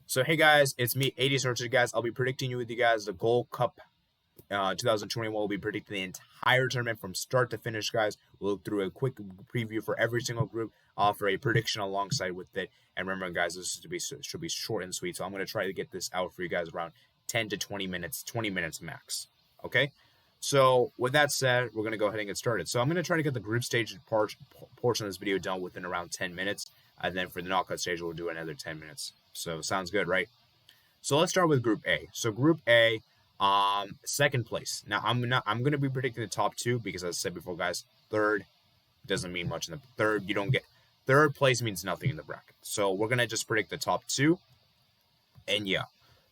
So hey guys, it's me, 80 Searcher guys. I'll be predicting you with you guys the Gold Cup 2021. We'll be predicting the entire tournament from start to finish, guys. We'll look through a quick preview for every single group, offer a prediction alongside with it. And remember, guys, should be short and sweet. So I'm going to try to get this out for you guys around 10 to 20 minutes, 20 minutes max. Okay. So with that said, we're going to go ahead and get started. So I'm going to try to get the group stage portion of this video done within around 10 minutes. And then for the knockout stage, we'll do another 10 minutes. So sounds good, right? So let's start with Group A. So Group A, second place. Now I'm gonna be predicting the top two because, as I said before, guys, third doesn't mean much in the third. You don't get third place means nothing in the bracket. So we're gonna just predict the top two, and yeah.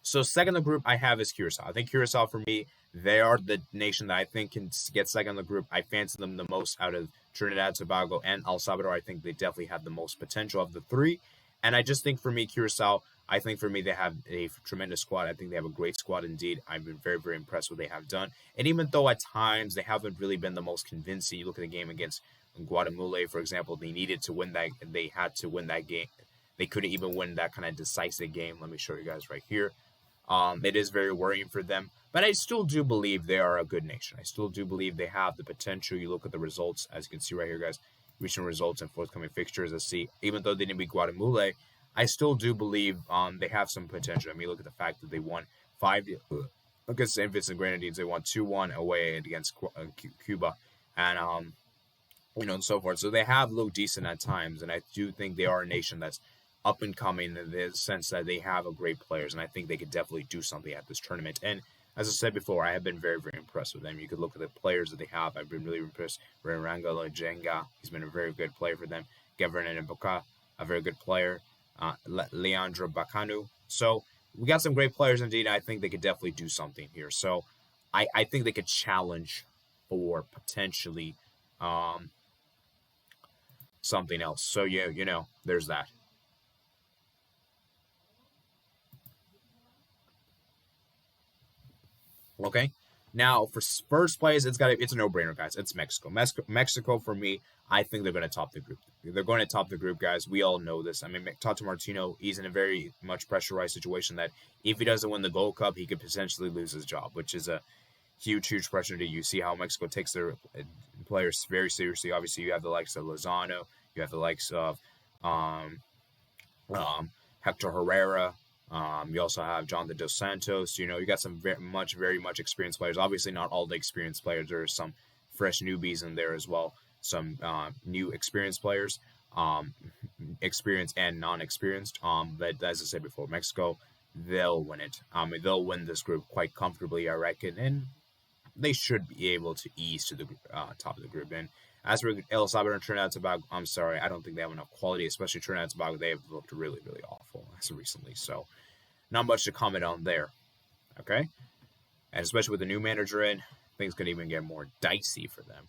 So second in the group I have is Curacao. I think Curacao, for me, they are the nation that I think can get second in the group. I fancy them the most out of Trinidad, Tobago, and El Salvador. I think they definitely have the most potential of the three. And I just think, for me, Curacao, I think for me they have a tremendous squad. I think they have a great squad indeed. I've been very, very impressed with what they have done. And even though at times they haven't really been the most convincing, you look at the game against Guatemala, for example, they needed to win that. They had to win that game. They couldn't even win that kind of decisive game. Let me show you guys right here. It is very worrying for them. But I still do believe they are a good nation. I still do believe they have the potential. You look at the results, as you can see right here, guys. Recent results and forthcoming fixtures. Let's see. Even though they didn't beat Guatemala, I still do believe they have some potential. I mean, look at the fact that they won 5 against St. Vincent Grenadines. They won 2-1 away against Cuba, and and so forth. So they have looked decent at times, and I do think they are a nation that's up and coming in the sense that they have a great players, and I think they could definitely do something at this tournament. And as I said before, I have been very, very impressed with them. You could look at the players that they have. I've been really impressed. Rangala Jenga, he's been a very good player for them. Gavin Mboka, a very good player. Leandro Bacanu. So we got some great players indeed. I think they could definitely do something here. So I think they could challenge for potentially something else. So yeah, there's that. Okay. Now for first place, it's a no-brainer, guys. It's Mexico. Mexico, for me, I think they're going to top the group. They're going to top the group, guys. We all know this. I mean, Tata Martino, he's in a very much pressurized situation that if he doesn't win the Gold Cup, he could potentially lose his job, which is a huge, huge pressure to you. See how Mexico takes their players very seriously. Obviously, you have the likes of Lozano. You have the likes of Hector Herrera. You also have Jonathan Dos Santos. You got some very much experienced players. Obviously, not all the experienced players. There are some fresh newbies in there as well. Some new experienced players, experienced and non-experienced. But as I said before, Mexico, they'll win it. They'll win this group quite comfortably, I reckon, and they should be able to ease to the top of the group. And as for El Salvador and Trinidad and Tobago, I'm sorry, I don't think they have enough quality, especially Trinidad and Tobago. They have looked really, really awful as recently. So not much to comment on there. Okay? And especially with the new manager in, things could even get more dicey for them.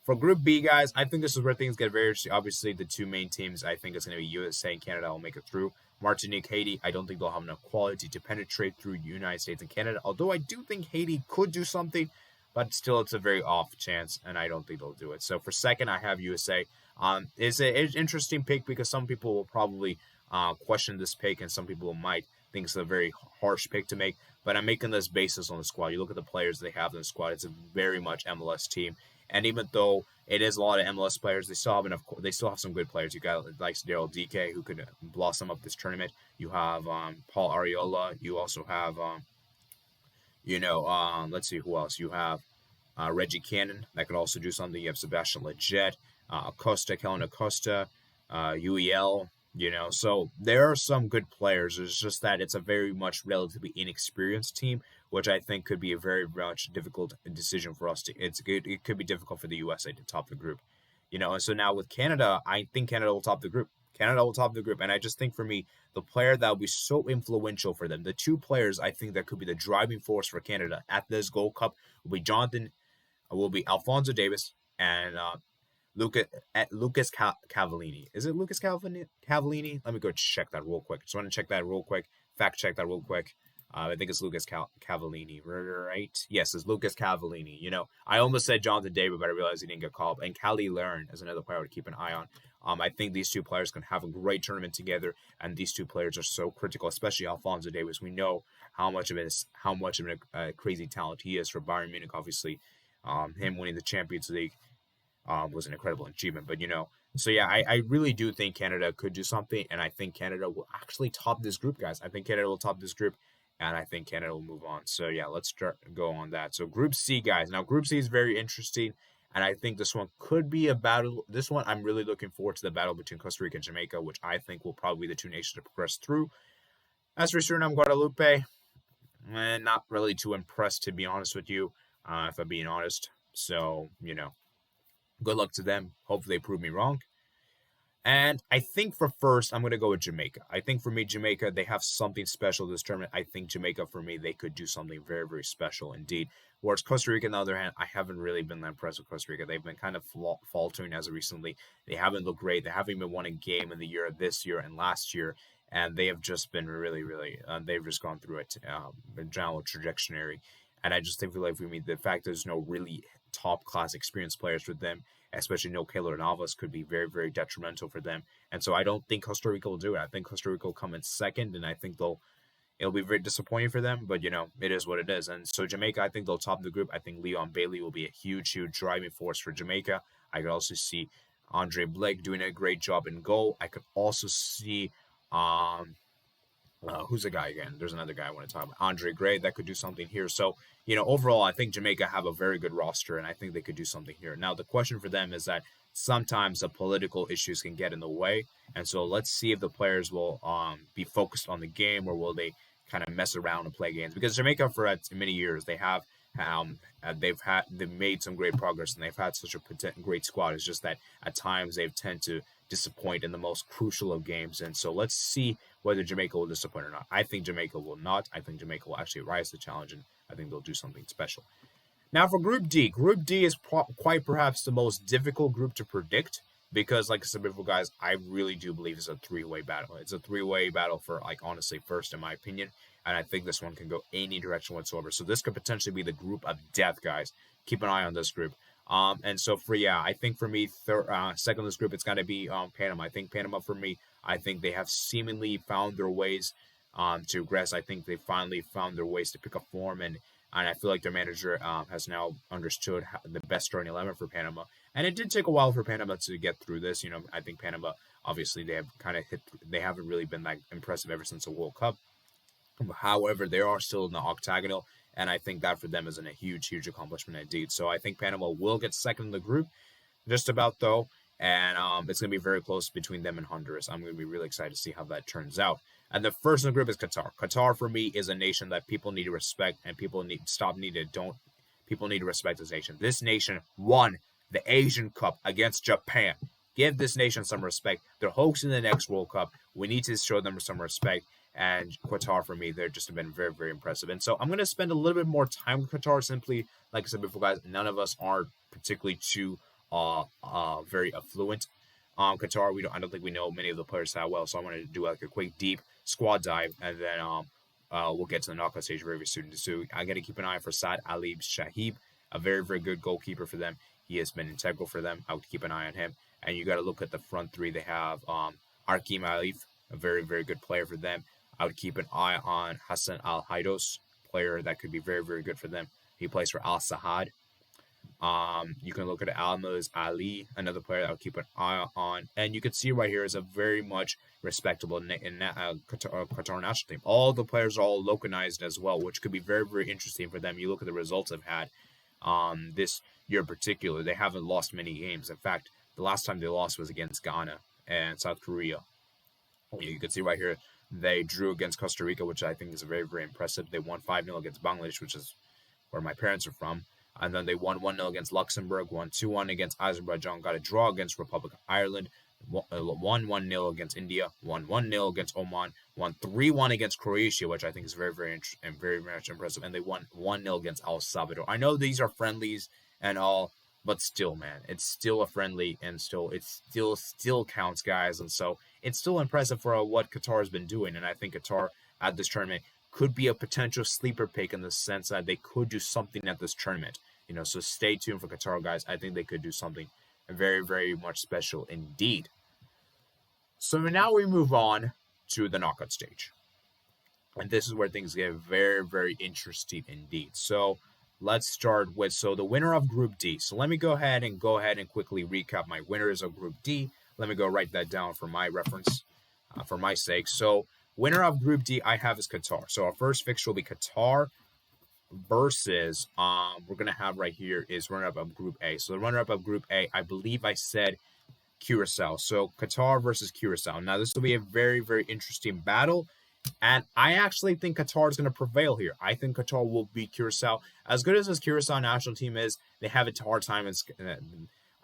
For Group B, guys, I think this is where things get very interesting. Obviously, the two main teams, I think it's going to be USA and Canada will make it through. Martinique, Haiti, I don't think they'll have enough quality to penetrate through the United States and Canada, although I do think Haiti could do something, but still it's a very off chance, and I don't think they'll do it. So for second, I have USA. It's an interesting pick because some people will probably question this pick, and some people might think it's a very harsh pick to make, but I'm making this basis on the squad. You look at the players they have in the squad, it's a very much MLS team. And even though it is a lot of MLS players, they still have some good players. You got like Daryl DK, who could blossom up this tournament. You have Paul Arriola. You also have let's see who else. You have Reggie Cannon that could also do something. You have Sebastian Lletget, Kellen Acosta, UEL. So there are some good players. It's just that it's a very much relatively inexperienced team, which I think could be a very much difficult decision for us to. It could be difficult for the USA to top the group, And so now with Canada, I think Canada will top the group. And I just think for me, the player that will be so influential for them, the two players I think that could be the driving force for Canada at this Gold Cup will be Alphonso Davis and Lucas Cavallini. Is it Lucas Cavallini? Let me go check that real quick. Just want to check that real quick. Fact check that real quick. I think it's Lucas Cavallini, right? Yes, it's Lucas Cavallini. I almost said Jonathan David, but I realized he didn't get called. And Cali Laren is another player to keep an eye on. I think these two players can have a great tournament together, and these two players are so critical, especially Alphonso Davies. We know how much of a crazy talent he is for Bayern Munich. Obviously, him winning the Champions League was an incredible achievement. But so yeah, I really do think Canada could do something, and I think Canada will actually top this group, guys. I think Canada will top this group, and I think Canada will move on. So yeah, let's go on that. So Group C, guys. Now Group C is very interesting, and I think this one could be a battle. This one, I'm really looking forward to the battle between Costa Rica and Jamaica, which I think will probably be the two nations to progress through. As for Suriname, Guadalupe, not really too impressed, to be honest with you, if I'm being honest. So good luck to them. Hopefully they prove me wrong. And I think for first, I'm going to go with Jamaica. I think for me, Jamaica, they have something special this tournament. I think Jamaica, for me, they could do something very, very special indeed. Whereas Costa Rica, on the other hand, I haven't really been that impressed with Costa Rica. They've been kind of faltering as of recently. They haven't looked great. They haven't even won a game in the year this year and last year. And they have just been really, really, they've just gone through a general trajectory. And I just think for me, the fact there's no really top class experienced players with them, especially no Keylor Navas, could be very, very detrimental for them. And so I don't think Costa Rica will do it. I think Costa Rica will come in second, and I think it'll be very disappointing for them, but it is what it is. And so Jamaica, I think they'll top the group. I think Leon Bailey will be a huge, huge driving force for Jamaica. I could also see Andre Blake doing a great job in goal. I could also see who's the guy again? There's another guy I want to talk about. Andre Gray, that could do something here. So, overall, I think Jamaica have a very good roster, and I think they could do something here. Now, the question for them is that sometimes the political issues can get in the way. And so let's see if the players will be focused on the game, or will they kind of mess around and play games? Because Jamaica, for many years, they've made some great progress, and they've had such a great squad. It's just that at times they've tend to disappoint in the most crucial of games. And so let's see whether Jamaica will disappoint or not. I think Jamaica will not. I think Jamaica will actually rise to the challenge, and I think they'll do something special. Now for Group D. Group D is quite perhaps the most difficult group to predict, because, like I said before, guys, I really do believe it's a three-way battle. It's a three-way battle for, honestly, first, in my opinion. And I think this one can go any direction whatsoever. So this could potentially be the group of death, guys. Keep an eye on this group. And so I think for me, second in this group, it's got to be Panama. I think Panama, for me, I think they have seemingly found their ways to progress. I think they finally found their ways to pick up form, and I feel like their manager has now understood the best starting 11 for Panama. And it did take a while for Panama to get through this. I think Panama, obviously, they have kind of they haven't really been that impressive ever since the World Cup. However, they are still in the octagonal, and I think that for them is a huge, huge accomplishment indeed. So I think Panama will get second in the group, just about though, and it's going to be very close between them and Honduras. I'm going to be really excited to see how that turns out. And the first in the group is Qatar. Qatar, for me, is a nation that people need to respect, and people need to respect this nation. This nation won the Asian Cup against Japan. Give this nation some respect. They're hosting the next World Cup. We need to show them some respect. And Qatar, for me, they've just been very, very impressive. And so I'm going to spend a little bit more time with Qatar. Simply, like I said before, guys, none of us are particularly too very affluent. Qatar, I don't think we know many of the players that well. So I want to do like a quick, deep squad dive, and then we'll get to the knockout stage very, very soon. So I got to keep an eye for Saad Ali Shahib, a very, very good goalkeeper for them. He has been integral for them. I would keep an eye on him. And you got to look at the front three. They have Arkim Alif, a very, very good player for them. I would keep an eye on Hassan Al-Haidos, player that could be very, very good for them. He plays for Al-Sahad. You can look at Almaz Ali, another player that I would keep an eye on. And you can see right here is a very much respectable Qatar national team. All the players are all localized as well, which could be very, very interesting for them. You look at the results they've had this year in particular. They haven't lost many games. In fact, the last time they lost was against Ghana and South Korea. You can see right here, they drew against Costa Rica, which I think is very, very impressive. They won 5-0 against Bangladesh, which is where my parents are from. And then they won 1-0 against Luxembourg, won 2-1 against Azerbaijan, got a draw against Republic of Ireland, won 1-0 against India, won 1-0 against Oman, won 3-1 against Croatia, which I think is very, very very much impressive. And they won 1-0 against El Salvador. I know these are friendlies and all, but still, man, it's still a friendly, and it still counts, guys. And so it's still impressive for what Qatar has been doing. And I think Qatar at this tournament could be a potential sleeper pick in the sense that they could do something at this tournament. So stay tuned for Qatar, guys. I think they could do something very, very much special indeed. So now we move on to the knockout stage. And this is where things get very, very interesting indeed. So let's start with the winner of Group D. So let me go ahead and quickly recap my winners of Group D. Let me go write that down for my reference, for my sake. So winner of Group D I have is Qatar. So our first fixture will be Qatar versus we're gonna have right here is runner up of Group A. So the runner up of Group A, I believe I said Curacao. So Qatar versus Curacao. Now this will be a very, very interesting battle. And I actually think Qatar is going to prevail here. I think Qatar will beat Curacao. As good as this Curacao national team is, they have a hard time.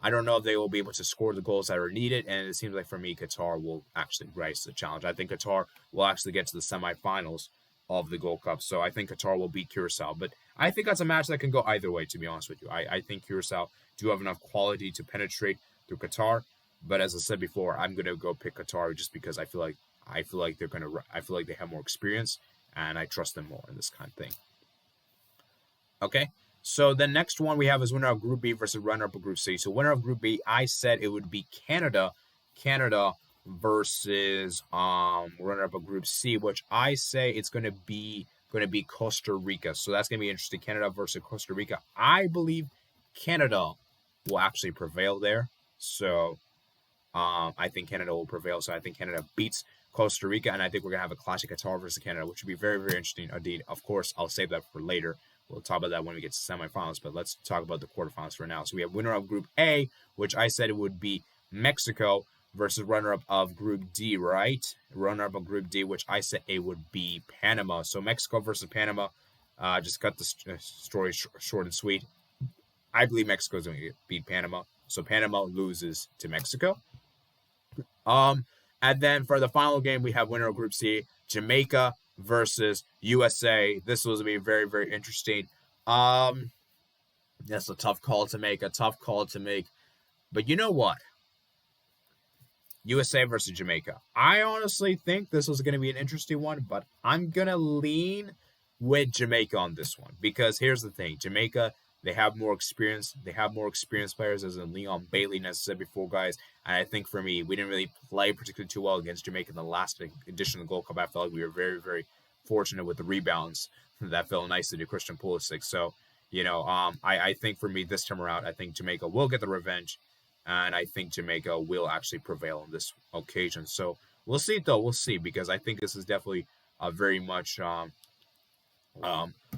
I don't know if they will be able to score the goals that are needed. And it seems like for me, Qatar will actually rise to the challenge. I think Qatar will actually get to the semifinals of the Gold Cup. So I think Qatar will beat Curacao. But I think that's a match that can go either way, to be honest with you. I think Curacao do have enough quality to penetrate through Qatar. But as I said before, I'm going to go pick Qatar just because I feel like they have more experience and I trust them more in this kind of thing. Okay, so the next one we have is winner of Group B versus runner up of Group C. So winner of Group B, I said it would be Canada versus runner up of Group C, which I say it's going to be Costa Rica. So that's going to be interesting. Canada versus Costa Rica. I believe Canada will actually prevail there. So I think Canada will prevail. So I think Canada beats Costa Rica, and I think we're going to have a classic Qatar versus Canada, which would be very, very interesting indeed. Of course, I'll save that for later. We'll talk about that when we get to semifinals, but let's talk about the quarterfinals for now. So we have winner of Group A, which I said it would be Mexico versus runner-up of Group D, right? Runner-up of Group D, which I said it would be Panama. So Mexico versus Panama. Just cut the story short and sweet. I believe Mexico is going to beat Panama. So Panama loses to Mexico. And then for the final game, we have winner of Group C, Jamaica versus USA. This was going to be very, very interesting. That's a tough call to make, But you know what? USA versus Jamaica. I honestly think this was going to be an interesting one, but I'm going to lean with Jamaica on this one. Because here's the thing. Jamaica, they have more experience. They have more experienced players, as in Leon Bailey, as I said before, guys. And I think for me, we didn't really play particularly too well against Jamaica in the last edition of the Gold Cup. I felt like we were very, very fortunate with the rebounds that fell nicely to Christian Pulisic. So, I think for me this time around, I think Jamaica will get the revenge. And I think Jamaica will actually prevail on this occasion. So we'll see, though. We'll see, because I think this is definitely a very much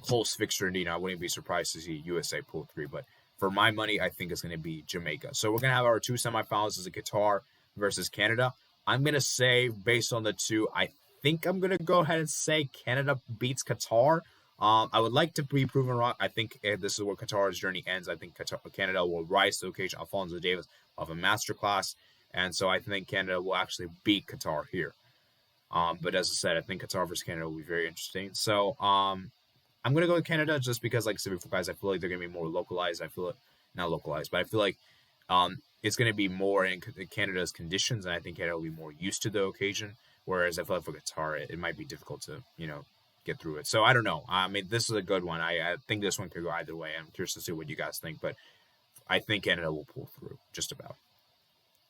close fixture indeed. I wouldn't be surprised to see USA pull 3, but for my money, I think it's going to be Jamaica. So we're going to have our two semifinals as a Qatar versus Canada. I'm going to say, based on the two, I think I'm going to go ahead and say Canada beats Qatar. I would like to be proven wrong. I think this is where Qatar's journey ends. I think Canada will rise to the occasion. Alphonso Davies will have a masterclass. And so I think Canada will actually beat Qatar here. But as I said, I think Qatar versus Canada will be very interesting. So I'm going to go with Canada just because, like I said before, guys, I feel like they're going to be more localized. I feel it, not localized, but I feel like it's going to be more in Canada's conditions, and I think Canada will be more used to the occasion. Whereas I feel like for Qatar, it might be difficult to, get through it. So I don't know. I mean, this is a good one. I think this one could go either way. I'm curious to see what you guys think, but I think Canada will pull through just about.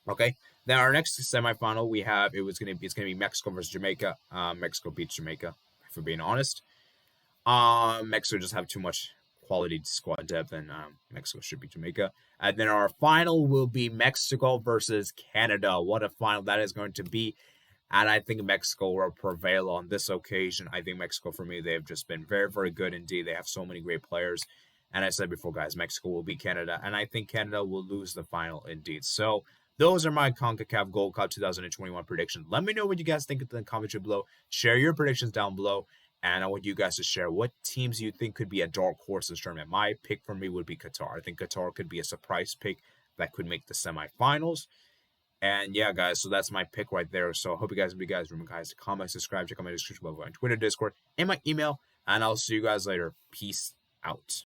Okay. Then our next semifinal we have it's gonna be Mexico versus Jamaica. Mexico beats Jamaica, for being honest. Mexico just have too much quality squad depth, and Mexico should beat Jamaica. And then our final will be Mexico versus Canada. What a final that is going to be. And I think Mexico will prevail on this occasion. I think Mexico, for me, they have just been very, very good indeed. They have so many great players. And I said before, guys, Mexico will beat Canada. And I think Canada will lose the final indeed. So those are my CONCACAF Gold Cup 2021 predictions. Let me know what you guys think in the comments below. Share your predictions down below. And I want you guys to share what teams you think could be a dark horse in this tournament. My pick for me would be Qatar. I think Qatar could be a surprise pick that could make the semifinals. And yeah, guys, so that's my pick right there. So I hope you guys remember, guys, to comment, subscribe, check out my description below on Twitter, Discord, and my email. And I'll see you guys later. Peace out.